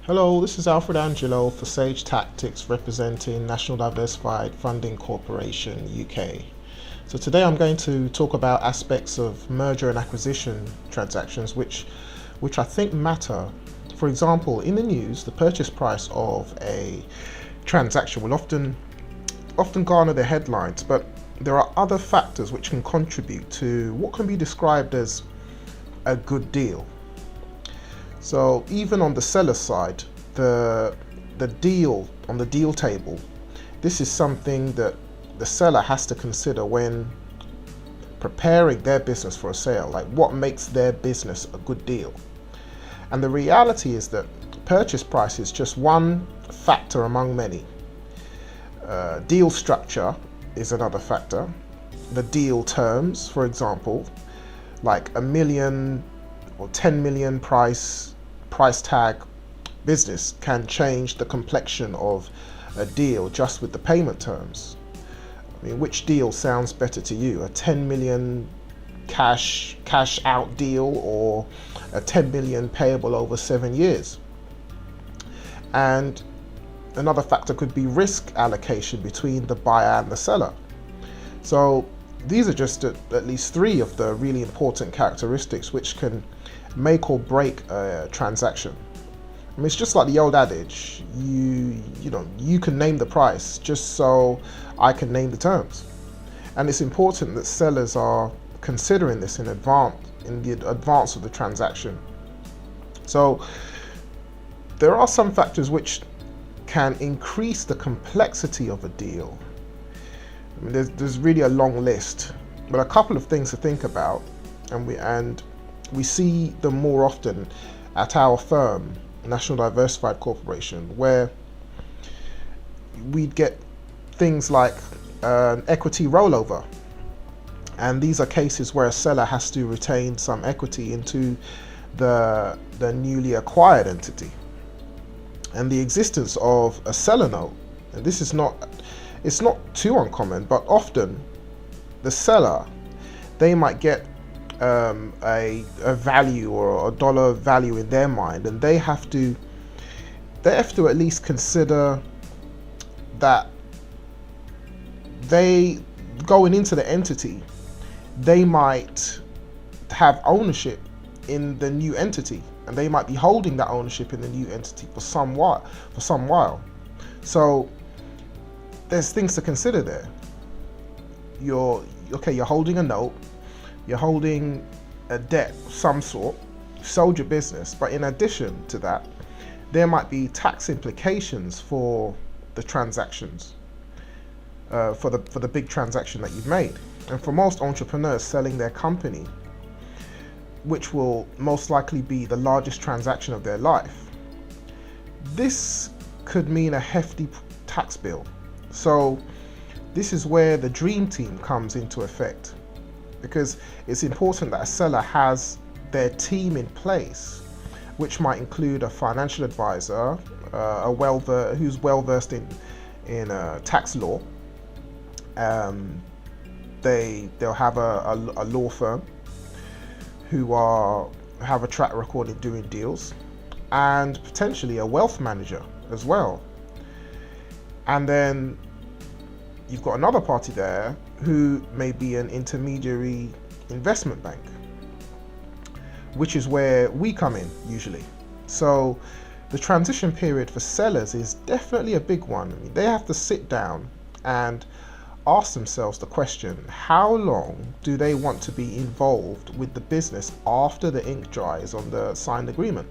Hello, this is Alfred Angelo for Sage Tactics representing National Diversified Funding Corporation UK. So today I'm going to talk about aspects of merger and acquisition transactions which I think matter. For example, in the news, the purchase price of a transaction will often garner the headlines, but there are other factors which can contribute to what can be described as a good deal. So even on the seller side, the deal on the deal table, this is something that the seller has to consider when preparing their business for a sale, like what makes their business a good deal. And the reality is that purchase price is just one factor among many. Deal structure is another factor. The deal terms, for example, like $1 million or 10 million price tag business can change the complexion of a deal just with the payment terms. I mean, which deal sounds better to you? A 10 million cash out deal or a 10 million payable over 7 years? And another factor could be risk allocation between the buyer and the seller. So these are just at least three of the really important characteristics which can make or break a transaction. I mean, it's just like the old adage, you can name the price just so I can name the terms. And it's important that sellers are considering this in the advance of the transaction. So there are some factors which can increase the complexity of a deal. I mean, there's really a long list, but a couple of things to think about, and we see them more often at our firm, National Diversified Corporation, where we'd get things like an equity rollover. And these are cases where a seller has to retain some equity into the newly acquired entity. And the existence of a seller note, and it's not too uncommon, but often the seller, they might get a value or a dollar value in their mind, and they have to at least consider that they, going into the entity, they might have ownership in the new entity, and they might be holding that ownership in the new entity for some while. So there's things to consider there. You're holding a note, you're holding a debt of some sort, you sold your business, but in addition to that, there might be tax implications for the transactions, for the big transaction that you've made. And for most entrepreneurs selling their company, which will most likely be the largest transaction of their life, this could mean a hefty tax bill. So this is where the dream team comes into effect, because it's important that a seller has their team in place, which might include a financial advisor, who's well versed in tax law. They'll have a law firm who have a track record in doing deals, and potentially a wealth manager as well. And then you've got another party there who may be an intermediary investment bank, which is where we come in usually. So the transition period for sellers is definitely a big one. I mean, they have to sit down and ask themselves the question, how long do they want to be involved with the business after the ink dries on the signed agreement?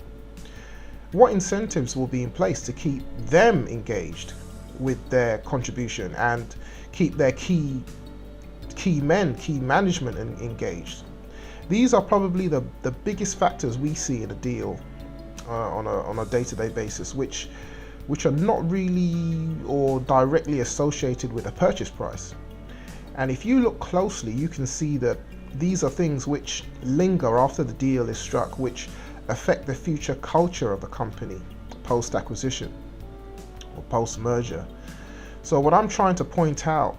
What incentives will be in place to keep them engaged with their contribution and keep their key management engaged? These are probably the biggest factors we see in a deal on a day-to-day basis, which are not really or directly associated with a purchase price. And if you look closely, you can see that these are things which linger after the deal is struck, which affect the future culture of the company post-acquisition or post-merger. So what I'm trying to point out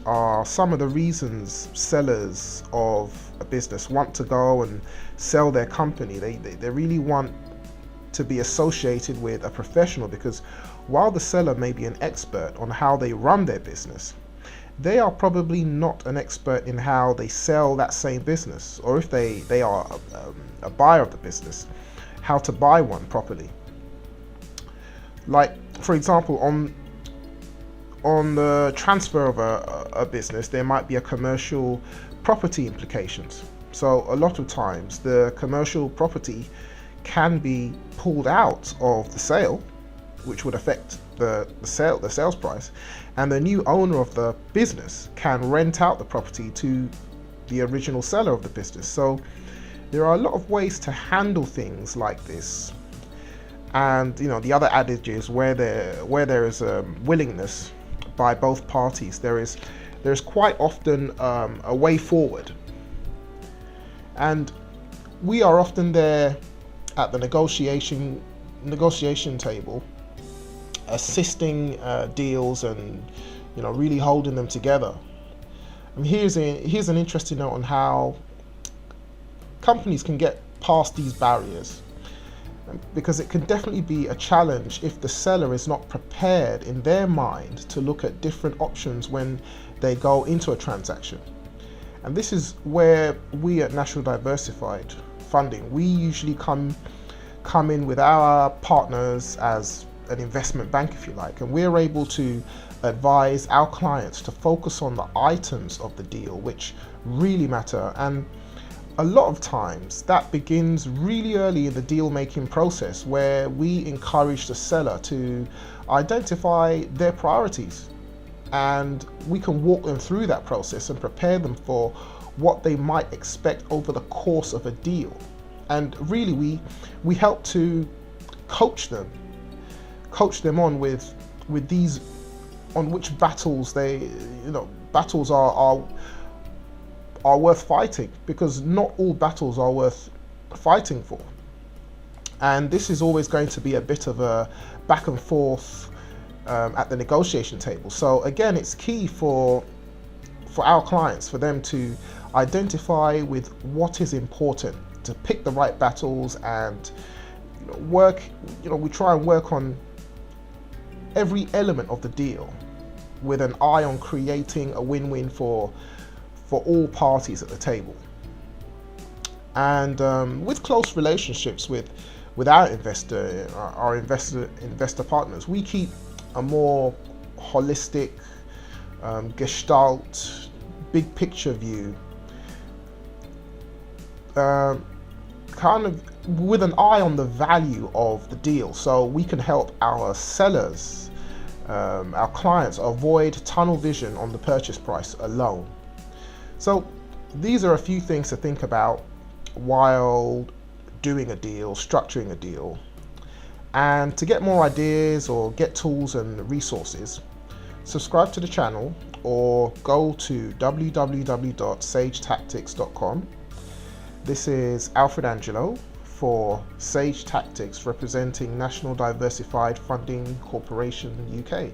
are some of the reasons sellers of a business want to go and sell their company. They really want to be associated with a professional, because while the seller may be an expert on how they run their business, they are probably not an expert in how they sell that same business, or if they are a buyer of the business, how to buy one properly. Like, for example, on the transfer of a business, there might be a commercial property implications. So a lot of times the commercial property can be pulled out of the sale, which would affect the sales price, and the new owner of the business can rent out the property to the original seller of the business. So there are a lot of ways to handle things like this. And the other adage is where there is a willingness by both parties, there's quite often a way forward. And we are often there at the negotiation table, assisting deals and really holding them together. And here's an interesting note on how companies can get past these barriers, because it can definitely be a challenge if the seller is not prepared in their mind to look at different options when they go into a transaction. And this is where we at National Diversified Funding, we usually come in with our partners as an investment bank, if you like, and we're able to advise our clients to focus on the items of the deal which really matter. And a lot of times that begins really early in the deal making process, where we encourage the seller to identify their priorities, and we can walk them through that process and prepare them for what they might expect over the course of a deal. And really we help to coach them on with these, on which battles battles are worth fighting, because not all battles are worth fighting for. And this is always going to be a bit of a back and forth at the negotiation table. So again, it's key for our clients, for them to identify with what is important, to pick the right battles, and we try and work on every element of the deal with an eye on creating a win-win for all parties at the table. And with close relationships with our investor partners, we keep a more holistic, gestalt, big picture view, kind of with an eye on the value of the deal, so we can help our sellers, our clients, avoid tunnel vision on the purchase price alone. So these are a few things to think about while doing a deal, structuring a deal. And to get more ideas or get tools and resources, subscribe to the channel or go to www.sagetactics.com. This is Alfred Angelo for Sage Tactics, representing National Diversified Funding Corporation UK.